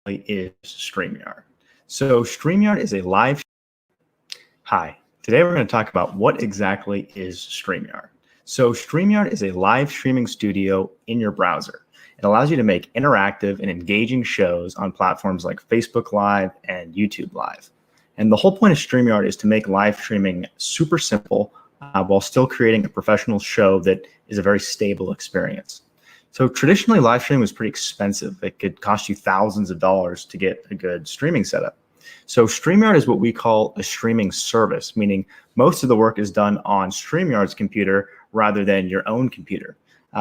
is StreamYard. So StreamYard is a live. Hi, today we're going to talk about what exactly is StreamYard. So StreamYard is a live streaming studio in your browser. It allows you to make interactive and engaging shows on platforms like Facebook Live and YouTube Live. And the whole point of StreamYard is to make live streaming super simple while still creating a professional show that is a very stable experience. So traditionally, live streaming was pretty expensive. It could cost you thousands of dollars to get a good streaming setup. So StreamYard is what we call a streaming service, meaning most of the work is done on StreamYard's computer rather than your own computer.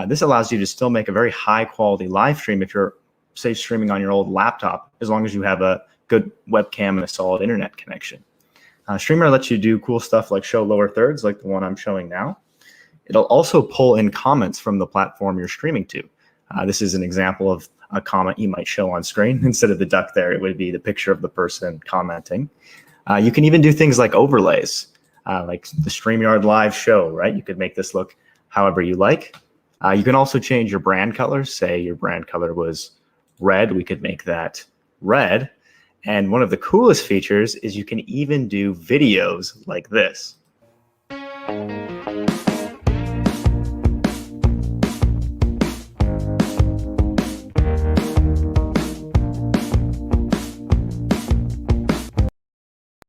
This allows you to still make a very high quality live stream if you're, say, streaming on your old laptop, as long as you have a good webcam and a solid internet connection. StreamYard lets you do cool stuff like show lower thirds, like the one I'm showing now. It'll also pull in comments from the platform you're streaming to. This is an example of a comment you might show on screen. Instead of the duck there, it would be the picture of the person commenting. You can even do things like overlays, like the StreamYard live show, right? You could make this look however you like. You can also change your brand colors. Say your brand color was red, we could make that red. And one of the coolest features is you can even do videos like this.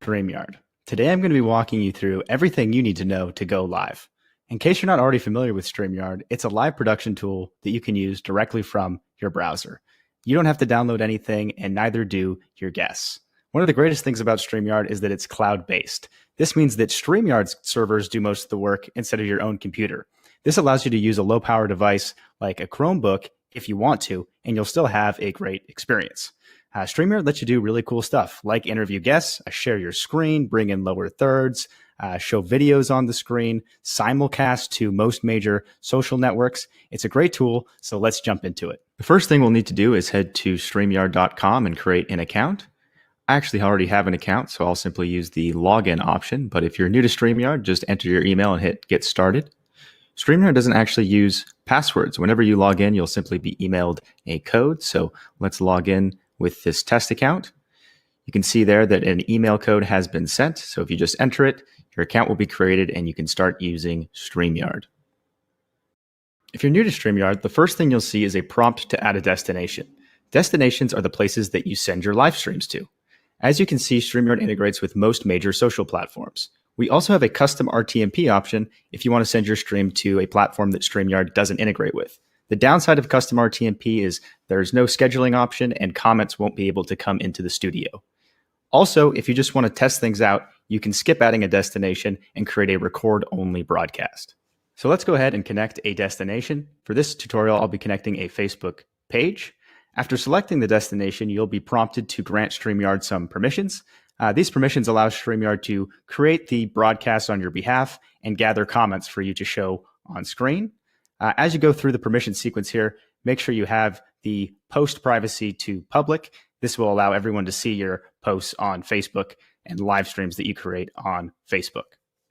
StreamYard. Today I'm going to be walking you through everything you need to know to go live. In case you're not already familiar with StreamYard, it's a live production tool that you can use directly from your browser. You don't have to download anything, and neither do your guests. One of the greatest things about StreamYard is that it's cloud-based. This means that StreamYard's servers do most of the work instead of your own computer. This allows you to use a low-power device like a Chromebook if you want to, and you'll still have a great experience. StreamYard lets you do really cool stuff like interview guests, share your screen, bring in lower thirds, show videos on the screen, simulcast to most major social networks. It's a great tool, so let's jump into it. The first thing we'll need to do is head to StreamYard.com and create an account. I actually already have an account, so I'll simply use the login option. But if you're new to StreamYard, just enter your email and hit get started. StreamYard doesn't actually use passwords. Whenever you log in, you'll simply be emailed a code. So let's log in with this test account. You can see there that an email code has been sent. So if you just enter it, your account will be created and you can start using StreamYard. If you're new to StreamYard, the first thing you'll see is a prompt to add a destination. Destinations are the places that you send your live streams to. As you can see, StreamYard integrates with most major social platforms. We also have a custom RTMP option if you want to send your stream to a platform that StreamYard doesn't integrate with. The downside of custom RTMP is there's no scheduling option and comments won't be able to come into the studio. Also, if you just want to test things out, you can skip adding a destination and create a record-only broadcast. So let's go ahead and connect a destination. For this tutorial, I'll be connecting a Facebook page. After selecting the destination, you'll be prompted to grant StreamYard some permissions. These permissions allow StreamYard to create the broadcast on your behalf and gather comments for you to show on screen. As you go through the permission sequence here, make sure you have the post privacy to public. This will allow everyone to see your posts on Facebook and live streams that you create on Facebook.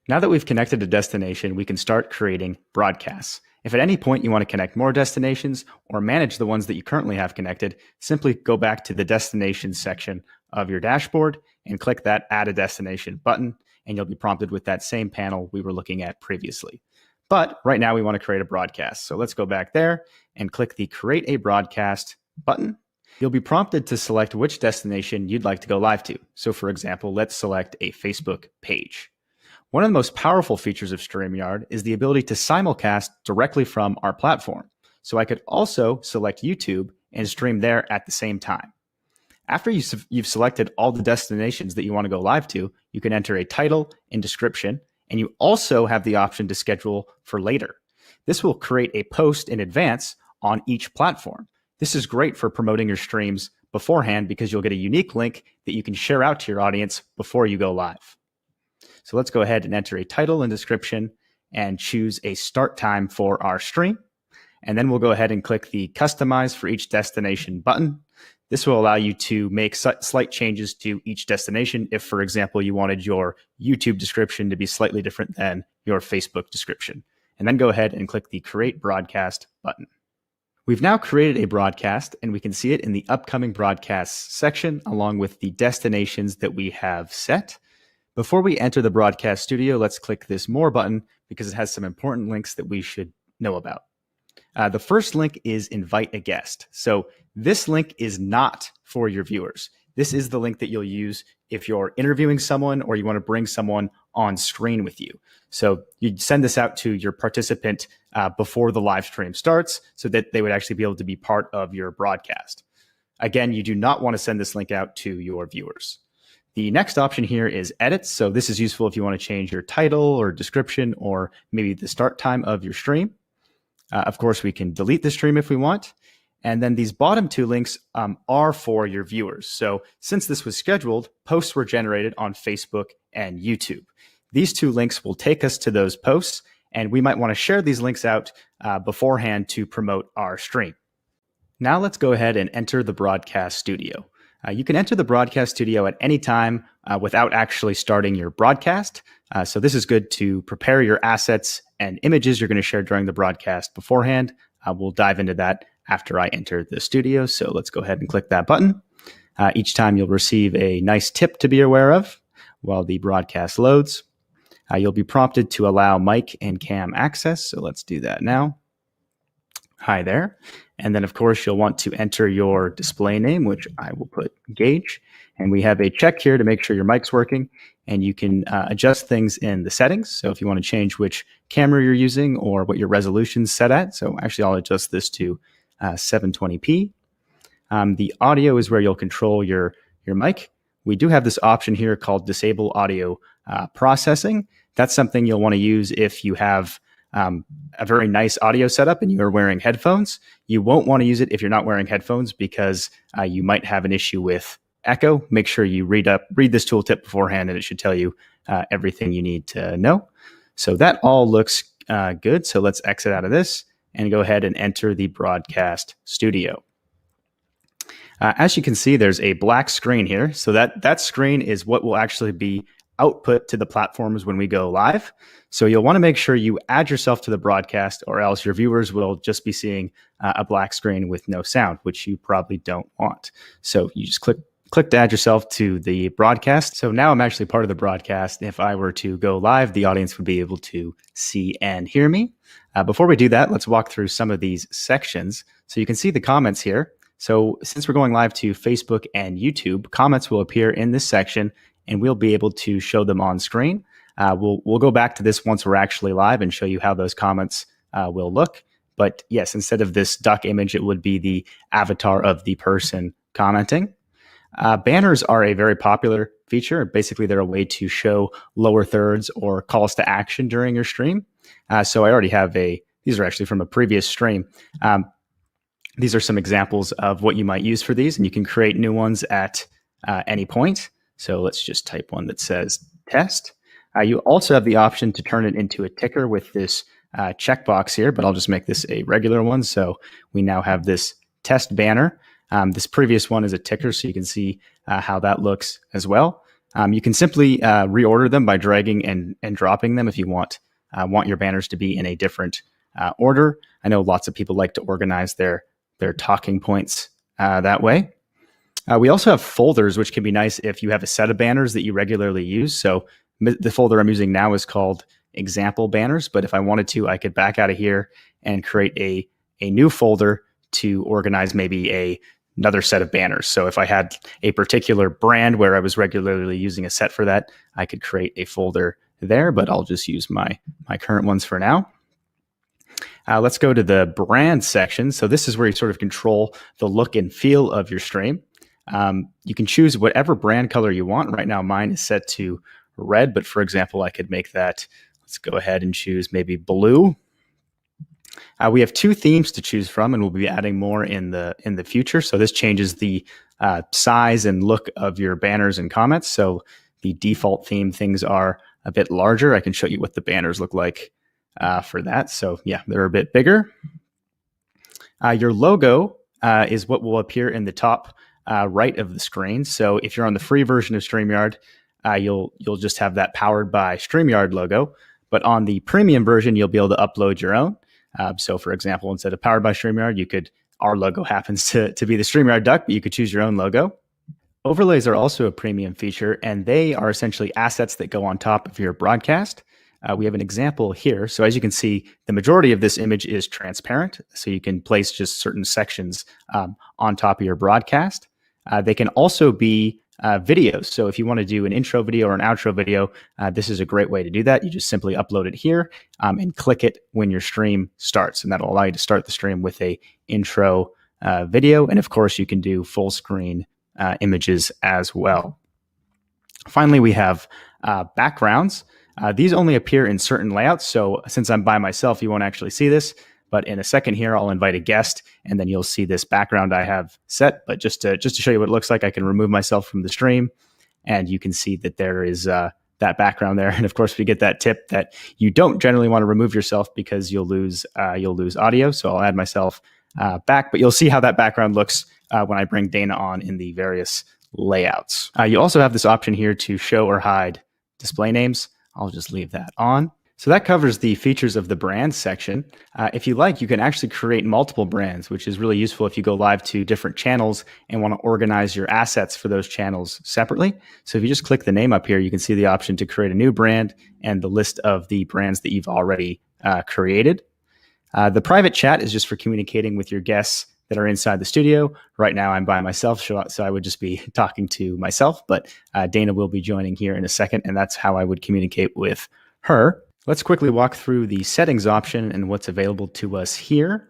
Now that we've connected a destination, we can start creating broadcasts. If at any point you want to connect more destinations or manage the ones that you currently have connected, simply go back to the destinations section of your dashboard and click that Add a Destination button, and you'll be prompted with that same panel we were looking at previously. But right now we want to create a broadcast. So let's go back there and click the Create a Broadcast button. You'll be prompted to select which destination you'd like to go live to. So for example, let's select a Facebook page. One of the most powerful features of StreamYard is the ability to simulcast directly from our platform. So I could also select YouTube and stream there at the same time. After you've selected all the destinations that you want to go live to, you can enter a title and description, and you also have the option to schedule for later. This will create a post in advance on each platform. This is great for promoting your streams beforehand because you'll get a unique link that you can share out to your audience before you go live. So let's go ahead and enter a title and description and choose a start time for our stream. And then we'll go ahead and click the Customize for each destination button. This will allow you to make slight changes to each destination if, for example, you wanted your YouTube description to be slightly different than your Facebook description. And then go ahead and click the Create Broadcast button. We've now created a broadcast, and we can see it in the upcoming broadcasts section along with the destinations that we have set. Before we enter the broadcast studio, let's click this More button because it has some important links that we should know about. The first link is Invite a Guest. So this link is not for your viewers. This is the link that you'll use if you're interviewing someone or you want to bring someone on screen with you. So you send this out to your participant before the live stream starts so that they would actually be able to be part of your broadcast. Again, you do not want to send this link out to your viewers. The next option here is Edits. So this is useful if you want to change your title or description or maybe the start time of your stream. Of course, we can delete the stream if we want. And then these bottom two links are for your viewers. So since this was scheduled, posts were generated on Facebook and YouTube. These two links will take us to those posts, and we might want to share these links out beforehand to promote our stream. Now let's go ahead and enter the broadcast studio. You can enter the broadcast studio at any time without actually starting your broadcast. So this is good to prepare your assets and images you're going to share during the broadcast beforehand. We'll dive into that after I enter the studio. So let's go ahead and click that button. Each time you'll receive a nice tip to be aware of while the broadcast loads. You'll be prompted to allow mic and cam access. So let's do that now. Hi there. And then, of course, you'll want to enter your display name, which I will put Gage. And we have a check here to make sure your mic's working. And you can adjust things in the settings. So if you want to change which camera you're using or what your resolution's set at. So actually, I'll adjust this to 720p. The audio is where you'll control your mic. We do have this option here called Disable Audio Processing. That's something you'll want to use if you have a very nice audio setup and you're wearing headphones. You won't want to use it if you're not wearing headphones because you might have an issue with echo. Make sure you read this tooltip beforehand and it should tell you everything you need to know. So that all looks good. So let's exit out of this and go ahead and enter the broadcast studio. As you can see, there's a black screen here. So that screen is what will actually be output to the platforms when we go live. So you'll want to make sure you add yourself to the broadcast or else your viewers will just be seeing a black screen with no sound, which you probably don't want. So you just click to add yourself to the broadcast. So now I'm actually part of the broadcast. If I were to go live, the audience would be able to see and hear me. Before we do that, let's walk through some of these sections. So you can see the comments here. So since we're going live to Facebook and YouTube, comments will appear in this section and we'll be able to show them on screen. We'll go back to this once we're actually live and show you how those comments will look. But yes, instead of this duck image, it would be the avatar of the person commenting. Banners are a very popular feature. Basically, they're a way to show lower thirds or calls to action during your stream. So I already have these are actually from a previous stream. These are some examples of what you might use for these, and you can create new ones at any point. So let's just type one that says test. You also have the option to turn it into a ticker with this checkbox here, but I'll just make this a regular one. So we now have this test banner. This previous one is a ticker, so you can see how that looks as well. You can simply reorder them by dragging and dropping them if you want your banners to be in a different order. I know lots of people like to organize their talking points that way. We also have folders, which can be nice if you have a set of banners that you regularly use. So the folder I'm using now is called example banners, but if I wanted to, I could back out of here and create a new folder to organize maybe another set of banners. So if I had a particular brand where I was regularly using a set for that, I could create a folder there, but I'll just use my current ones for now. Let's go to the brand section. So this is where you sort of control the look and feel of your stream. You can choose whatever brand color you want. Right now, mine is set to red, but for example, I could make that, let's go ahead and choose maybe blue. We have two themes to choose from, and we'll be adding more in the future. So this changes the size and look of your banners and comments. So the default theme things are a bit larger. I can show you what the banners look like for that. So yeah, they're a bit bigger. Your logo is what will appear in the top right of the screen. So if you're on the free version of StreamYard, you'll just have that powered by StreamYard logo. But on the premium version, you'll be able to upload your own. So for example, instead of powered by StreamYard, you could our logo happens to be the StreamYard duck, but you could choose your own logo. Overlays are also a premium feature, and they are essentially assets that go on top of your broadcast. We have an example here. So as you can see, the majority of this image is transparent, so you can place just certain sections on top of your broadcast. They can also be videos. So if you want to do an intro video or an outro video, this is a great way to do that. You just simply upload it here and click it when your stream starts, and that'll allow you to start the stream with a intro video. And of course, you can do full screen images as well. Finally, we have backgrounds. These only appear in certain layouts. So since I'm by myself, you won't actually see this. But in a second here, I'll invite a guest, and then you'll see this background I have set. But just to show you what it looks like, I can remove myself from the stream, and you can see that there is that background there. And of course, we get that tip that you don't generally want to remove yourself because you'll lose audio. So I'll add myself back, but you'll see how that background looks when I bring Dana on in the various layouts. You also have this option here to show or hide display names. I'll just leave that on. So that covers the features of the brand section. If you like, you can actually create multiple brands, which is really useful if you go live to different channels and want to organize your assets for those channels separately. So if you just click the name up here, you can see the option to create a new brand and the list of the brands that you've already created. The private chat is just for communicating with your guests that are inside the studio. Right now I'm by myself, so I would just be talking to myself, but Dana will be joining here in a second, and that's how I would communicate with her. Let's quickly walk through the settings option and what's available to us here.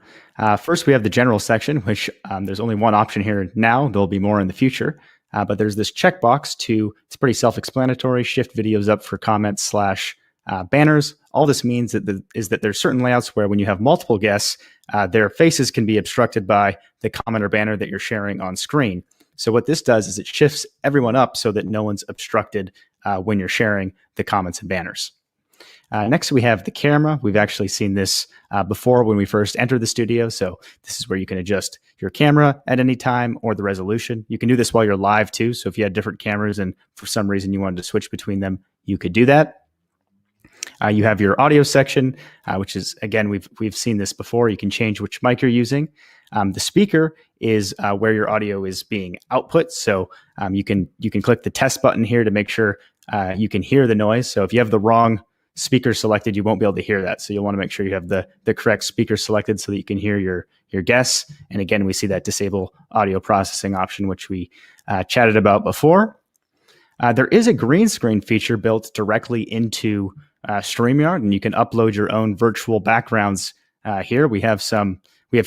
First, we have the general section, which there's only one option here now. There'll be more in the future, but there's this checkbox it's pretty self-explanatory, shift videos up for comments / banners. All this means is that there's certain layouts where when you have multiple guests, their faces can be obstructed by the comment or banner that you're sharing on screen. So what this does is it shifts everyone up so that no one's obstructed when you're sharing the comments and banners. Next, we have the camera. We've actually seen this before when we first entered the studio. So this is where you can adjust your camera at any time or the resolution. You can do this while you're live too. So if you had different cameras and for some reason you wanted to switch between them, you could do that. You have your audio section, which is, again, we've seen this before. You can change which mic you're using. The speaker is where your audio is being output. So you can click the test button here to make sure you can hear the noise. So if you have the wrong speaker selected, you won't be able to hear that. So you'll want to make sure you have the correct speaker selected so that you can hear your guests. And again, we see that disable audio processing option, which we chatted about before. There is a green screen feature built directly into StreamYard, and you can upload your own virtual backgrounds here. We have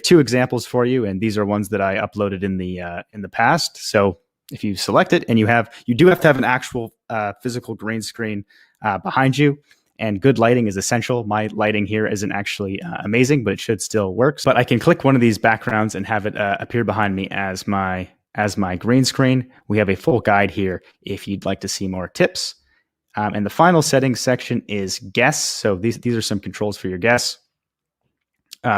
two examples for you, and these are ones that I uploaded in the past. So if you select it, and you do have to have an actual physical green screen behind you, and good lighting is essential. My lighting here isn't actually amazing, but it should still work. But I can click one of these backgrounds and have it appear behind me as my green screen. We have a full guide here if you'd like to see more tips. And the final settings section is guests. So these are some controls for your guests.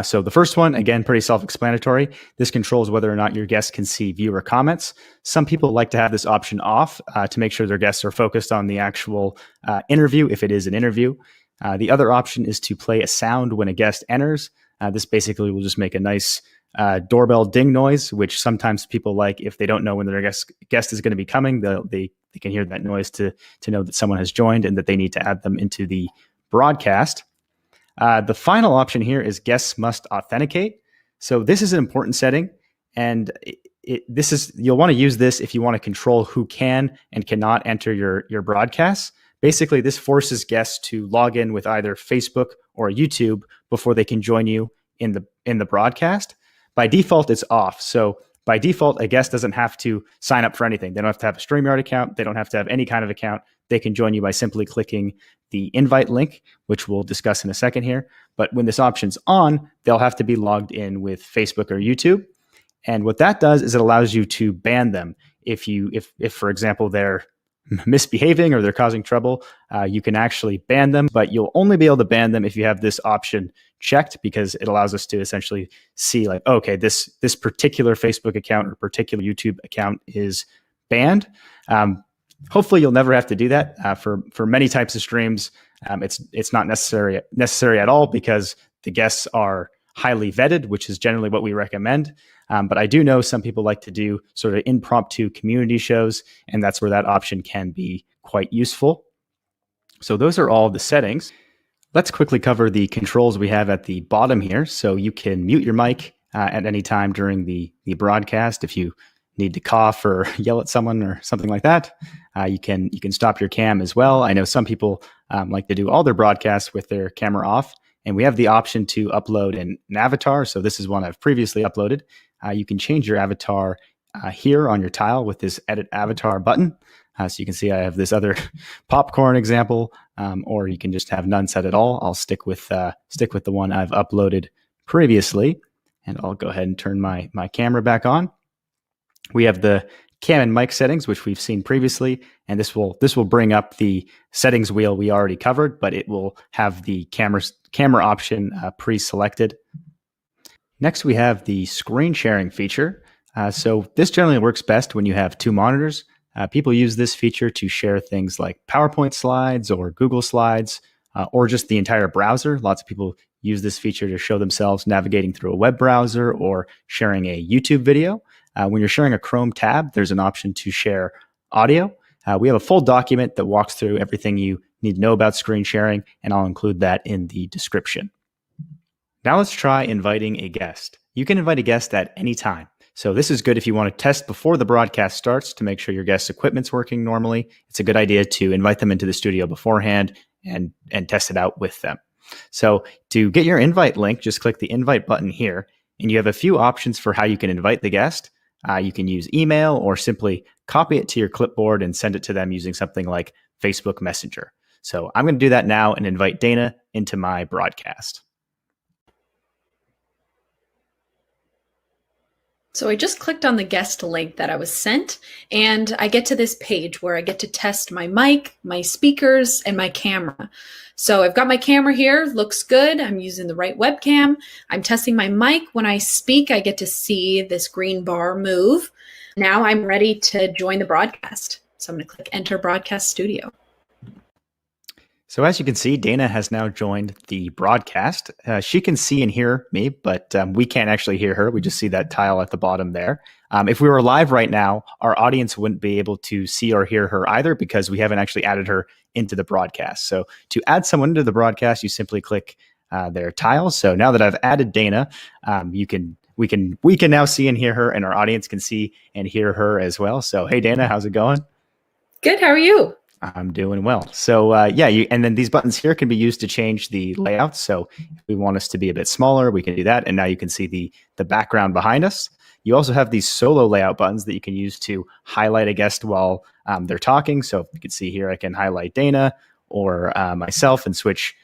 So the first one, again, pretty self-explanatory. This controls whether or not your guests can see viewer comments. Some people like to have this option off to make sure their guests are focused on the actual interview, if it is an interview. The other option is to play a sound when a guest enters. This basically will just make a nice doorbell ding noise, which sometimes people like if they don't know when their guest is going to be coming. They can hear that noise to know that someone has joined and that they need to add them into the broadcast. The final option here is guests must authenticate. So this is an important setting, and you'll want to use this if you want to control who can and cannot enter your broadcasts. Basically, this forces guests to log in with either Facebook or YouTube before they can join you in the broadcast. By default, it's off. So by default, a guest doesn't have to sign up for anything. They don't have to have a StreamYard account. They don't have to have any kind of account. They can join you by simply clicking the invite link, which we'll discuss in a second here. But when this option's on, they'll have to be logged in with Facebook or YouTube. And what that does is it allows you to ban them. If for example, they're misbehaving or they're causing trouble, you can actually ban them, but you'll only be able to ban them if you have this option checked, because it allows us to essentially see like, okay, this particular Facebook account or particular YouTube account is banned. Hopefully you'll never have to do that. For many types of streams, it's not necessary at all, because the guests are highly vetted, which is generally what we recommend. But I do know some people like to do sort of impromptu community shows, and that's where that option can be quite useful. So those are all the settings. Let's quickly cover the controls we have at the bottom here. So you can mute your mic at any time during the broadcast. If you need to cough or yell at someone or something like that, you can stop your cam as well. I know some people like to do all their broadcasts with their camera off, and we have the option to upload an avatar. So this is one I've previously uploaded. You can change your avatar here on your tile with this Edit Avatar button. So you can see I have this other popcorn example, or you can just have none set at all. I'll stick with the one I've uploaded previously, and I'll go ahead and turn my camera back on. We have the cam and mic settings, which we've seen previously, and this will bring up the settings wheel we already covered, but it will have the camera option pre-selected. Next, we have the screen sharing feature. So this generally works best when you have two monitors. People use this feature to share things like PowerPoint slides or Google Slides, or just the entire browser. Lots of people use this feature to show themselves navigating through a web browser or sharing a YouTube video. When you're sharing a Chrome tab, there's an option to share audio. We have a full document that walks through everything you need to know about screen sharing, and I'll include that in the description. Now let's try inviting a guest. You can invite a guest at any time. So this is good if you want to test before the broadcast starts to make sure your guest's equipment's working normally. It's a good idea to invite them into the studio beforehand and test it out with them. So to get your invite link, just click the invite button here, and you have a few options for how you can invite the guest. You can use email or simply copy it to your clipboard and send it to them using something like Facebook Messenger. So I'm going to do that now and invite Dana into my broadcast. So I just clicked on the guest link that I was sent, and I get to this page where I get to test my mic, my speakers, and my camera. So I've got my camera here, looks good. I'm using the right webcam. I'm testing my mic. When I speak, I get to see this green bar move. Now I'm ready to join the broadcast. So I'm going to click Enter Broadcast Studio. So as you can see, Dana has now joined the broadcast. She can see and hear me, but we can't actually hear her. We just see that tile at the bottom there. If we were live right now, our audience wouldn't be able to see or hear her either because we haven't actually added her into the broadcast. So to add someone into the broadcast, you simply click their tile. So now that I've added Dana, we can now see and hear her, and our audience can see and hear her as well. So hey, Dana, how's it going? Good. How are you? I'm doing well. So and then these buttons here can be used to change the layout. So if we want us to be a bit smaller, we can do that. And now you can see the background behind us. You also have these solo layout buttons that you can use to highlight a guest while they're talking. So you can see here, I can highlight Dana or myself and switch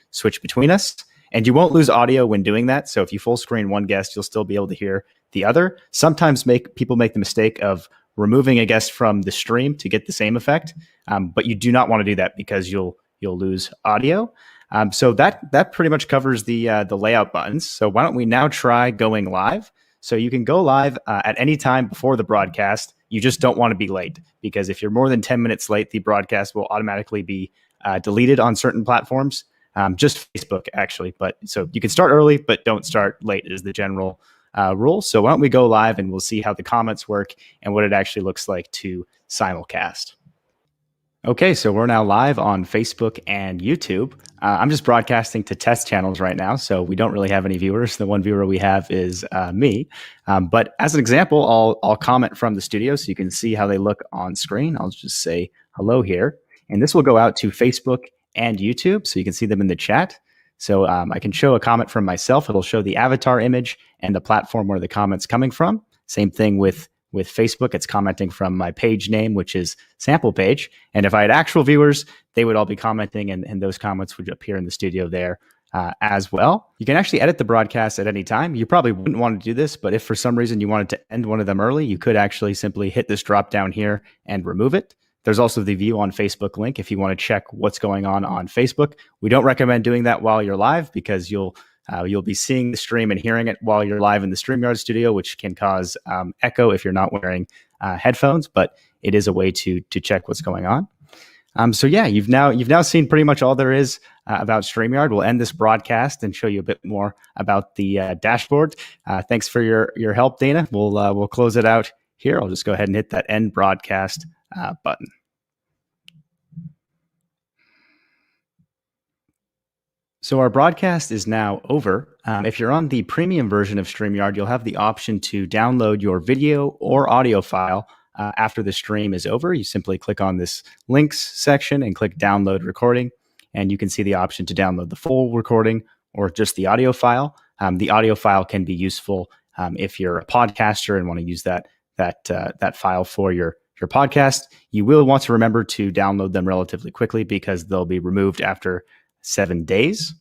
between us. And you won't lose audio when doing that. So if you full screen one guest, you'll still be able to hear the other. Sometimes people make the mistake of removing a guest from the stream to get the same effect, but you do not want to do that because you'll lose audio. So that pretty much covers the layout buttons. So why don't we now try going live? So you can go live at any time before the broadcast. You just don't want to be late, because if you're more than 10 minutes late, the broadcast will automatically be deleted on certain platforms, just Facebook actually. But so you can start early, but don't start late is the general rule. So why don't we go live and we'll see how the comments work and what it actually looks like to simulcast. Okay, so we're now live on Facebook and YouTube. I'm just broadcasting to test channels right now, so we don't really have any viewers. The one viewer we have is me. But as an example, I'll comment from the studio so you can see how they look on screen. I'll just say hello here. And this will go out to Facebook and YouTube, so you can see them in the chat. So I can show a comment from myself. It'll show the avatar image and the platform where the comment's coming from. Same thing with Facebook. It's commenting from my page name, which is sample page. And if I had actual viewers, they would all be commenting, and those comments would appear in the studio there as well. You can actually edit the broadcast at any time. You probably wouldn't want to do this, but if for some reason you wanted to end one of them early, you could actually simply hit this drop down here and remove it. There's also the view on Facebook link if you want to check what's going on Facebook. We don't recommend doing that while you're live because you'll be seeing the stream and hearing it while you're live in the StreamYard studio, which can cause echo if you're not wearing headphones, but it is a way to check what's going on. So yeah, you've now seen pretty much all there is about StreamYard. We'll end this broadcast and show you a bit more about the dashboard. Thanks for your help, Dana. We'll close it out here. I'll just go ahead and hit that end broadcast button. So our broadcast is now over. If you're on the premium version of StreamYard, you'll have the option to download your video or audio file after the stream is over. You simply click on this links section and click download recording, and you can see the option to download the full recording or just the audio file. The audio file can be useful if you're a podcaster and want to use that file for your podcast. You will want to remember to download them relatively quickly because they'll be removed after 7 days.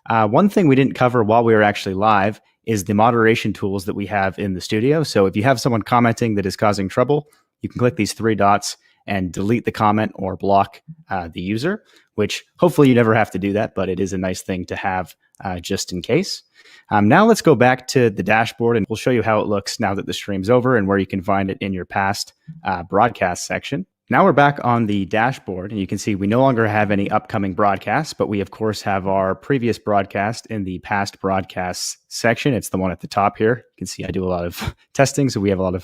One thing we didn't cover while we were actually live is the moderation tools that we have in the studio. So if you have someone commenting that is causing trouble, you can click these 3 dots and delete the comment or block the user, which hopefully you never have to do that, but it is a nice thing to have just in case. Now let's go back to the dashboard and we'll show you how it looks now that the stream's over and where you can find it in your past broadcast section. Now we're back on the dashboard and you can see we no longer have any upcoming broadcasts, but we of course have our previous broadcast in the past broadcasts section. It's the one at the top here. You can see I do a lot of testing, so we have a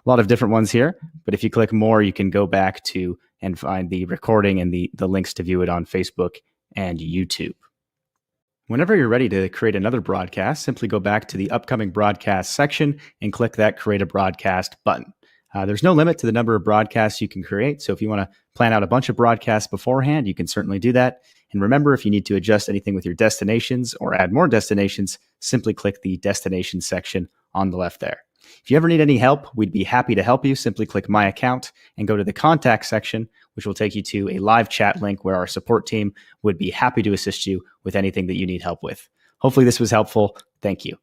lot of different ones here. But if you click more, you can go back to and find the recording and the links to view it on Facebook and YouTube. Whenever you're ready to create another broadcast, simply go back to the upcoming broadcast section and click that create a broadcast button. There's no limit to the number of broadcasts you can create. So if you want to plan out a bunch of broadcasts beforehand, you can certainly do that. And remember, if you need to adjust anything with your destinations or add more destinations, simply click the destination section on the left there. If you ever need any help, we'd be happy to help you. Simply click My Account and go to the contact section, which will take you to a live chat link where our support team would be happy to assist you with anything that you need help with. Hopefully this was helpful. Thank you.